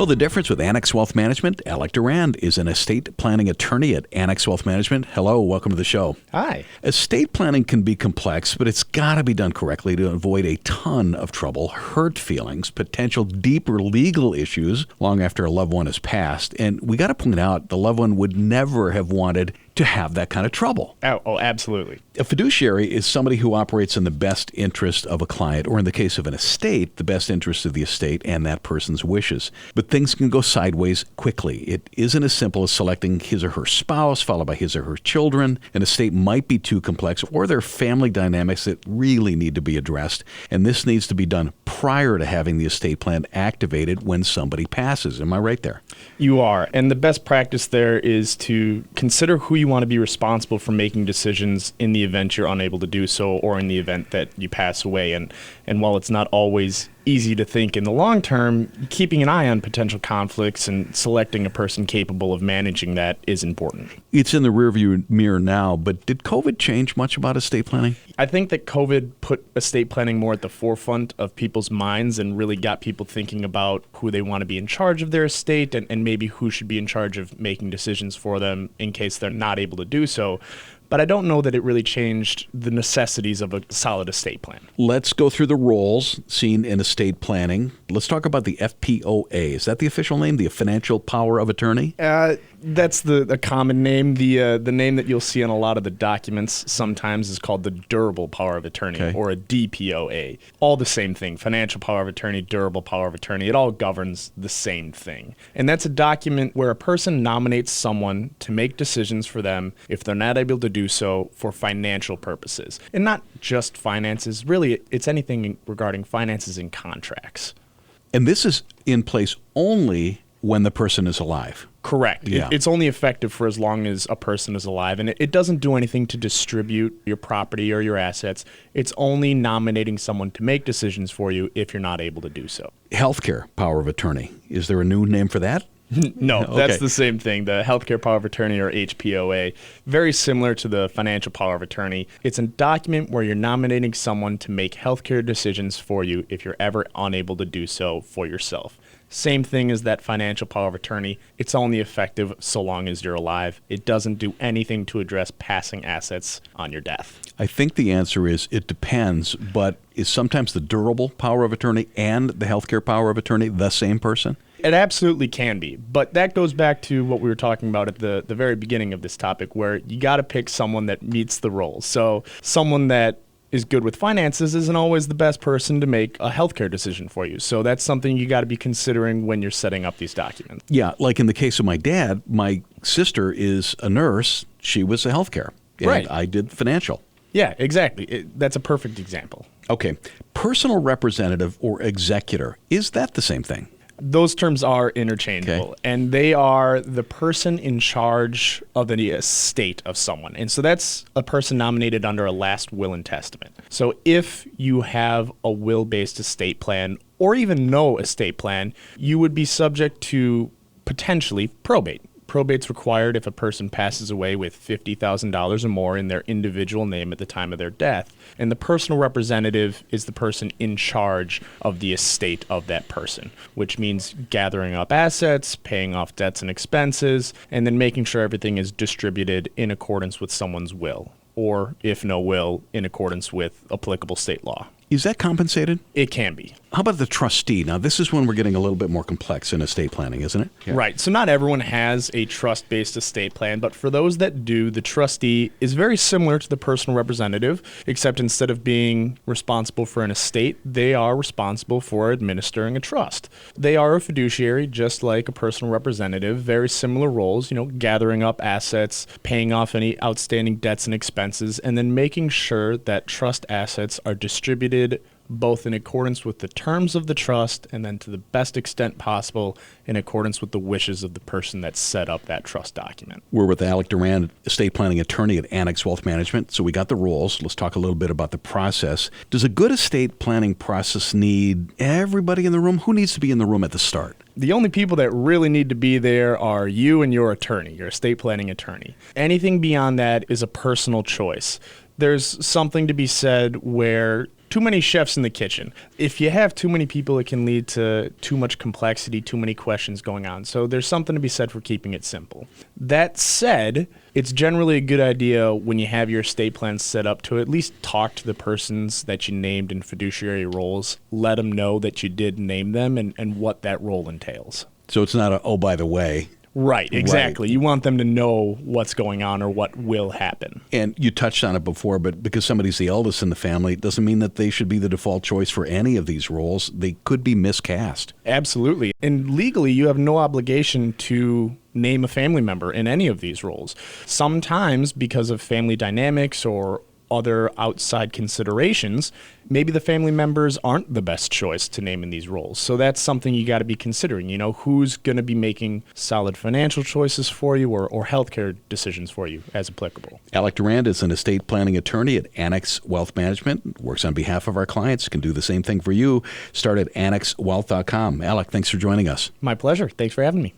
Know the difference with Annex Wealth Management? Alec Durand is an estate planning attorney at Annex Wealth Management. Hello, welcome to the show. Hi. Estate planning can be complex, but it's got to be done correctly to avoid a ton of trouble, hurt feelings, potential deeper legal issues long after a loved one has passed. And we got to point out the loved one would never have wanted to have that kind of trouble. Oh, absolutely. A fiduciary is somebody who operates in the best interest of a client, or in the case of an estate, the best interest of the estate and that person's wishes. But things can go sideways quickly. It isn't as simple as selecting his or her spouse, followed by his or her children. An estate might be too complex, or there are family dynamics that really need to be addressed. And this needs to be done prior to having the estate plan activated when somebody passes. Am I right there? You are. And the best practice there is to consider who you want to be responsible for making decisions in the event you're unable to do so, or in the event that you pass away. And while it's not always easy to think in the long term, keeping an eye on potential conflicts and selecting a person capable of managing that is important. It's in the rearview mirror now, but did COVID change much about estate planning? I think that COVID put estate planning more at the forefront of people's minds and really got people thinking about who they want to be in charge of their estate and maybe who should be in charge of making decisions for them in case they're not able to do so. But I don't know that it really changed the necessities of a solid estate plan. Let's go through the roles seen in estate planning. Let's talk about the FPOA. Is that the official name, the Financial Power of Attorney? That's the common name. The name that you'll see on a lot of the documents sometimes is called the Durable Power of Attorney, or a DPOA. All the same thing. Financial Power of Attorney, Durable Power of Attorney. It all governs the same thing. And that's a document where a person nominates someone to make decisions for them if they're not able to do so for financial purposes. And not just finances. Really, it's anything regarding finances and contracts. And this is in place only when the person is alive. Correct. Yeah. It's only effective for as long as a person is alive, and it doesn't do anything to distribute your property or your assets. It's only nominating someone to make decisions for you if you're not able to do so. Healthcare Power of Attorney. Is there a new name for that? No, that's the same thing. The Healthcare Power of Attorney, or HPOA, very similar to the Financial Power of Attorney. It's a document where you're nominating someone to make healthcare decisions for you if you're ever unable to do so for yourself. Same thing as that Financial Power of Attorney. It's only effective so long as you're alive. It doesn't do anything to address passing assets on your death. I think the answer is it depends, but is sometimes the Durable Power of Attorney and the Healthcare Power of Attorney the same person? It absolutely can be, but that goes back to what we were talking about at the very beginning of this topic, where you got to pick someone that meets the role. So someone that is good with finances isn't always the best person to make a healthcare decision for you. So that's something you got to be considering when you're setting up these documents. Yeah, like in the case of my dad, my sister is a nurse. She was a healthcare, and right. I did financial. Yeah, exactly. That's a perfect example. Okay. Personal representative or executor, is that the same thing? Those terms are interchangeable, and they are the person in charge of the estate of someone. And so that's a person nominated under a last will and testament. So if you have a will-based estate plan, or even no estate plan, you would be subject to potentially probate. Probate's required if a person passes away with $50,000 or more in their individual name at the time of their death. And the personal representative is the person in charge of the estate of that person, which means gathering up assets, paying off debts and expenses, and then making sure everything is distributed in accordance with someone's will, or if no will, in accordance with applicable state law. Is that compensated? It can be. How about the trustee? Now, this is when we're getting a little bit more complex in estate planning, isn't it? Yeah. Right. So not everyone has a trust-based estate plan, but for those that do, the trustee is very similar to the personal representative, except instead of being responsible for an estate, they are responsible for administering a trust. They are a fiduciary, just like a personal representative, very similar roles, gathering up assets, paying off any outstanding debts and expenses, and then making sure that trust assets are distributed both in accordance with the terms of the trust and then to the best extent possible in accordance with the wishes of the person that set up that trust document. We're with Alec Durand, estate planning attorney at Annex Wealth Management. So we got the rules. Let's talk a little bit about the process. Does a good estate planning process need everybody in the room? Who needs to be in the room at the start? The only people that really need to be there are you and your attorney, your estate planning attorney. Anything beyond that is a personal choice. There's something to be said where too many chefs in the kitchen. If you have too many people, it can lead to too much complexity, too many questions going on. So there's something to be said for keeping it simple. That said, it's generally a good idea when you have your estate plan set up to at least talk to the persons that you named in fiduciary roles, let them know that you did name them and what that role entails. So it's not oh, by the way. Right, exactly. Right. You want them to know what's going on or what will happen. And you touched on it before, but because somebody's the eldest in the family, it doesn't mean that they should be the default choice for any of these roles. They could be miscast. Absolutely. And legally, you have no obligation to name a family member in any of these roles. Sometimes, because of family dynamics or other outside considerations, maybe the family members aren't the best choice to name in these roles. So that's something you got to be considering. You know, who's going to be making solid financial choices for you or healthcare decisions for you as applicable. Alec Durand is an estate planning attorney at Annex Wealth Management, works on behalf of our clients, can do the same thing for you. Start at annexwealth.com. Alec, thanks for joining us. My pleasure. Thanks for having me.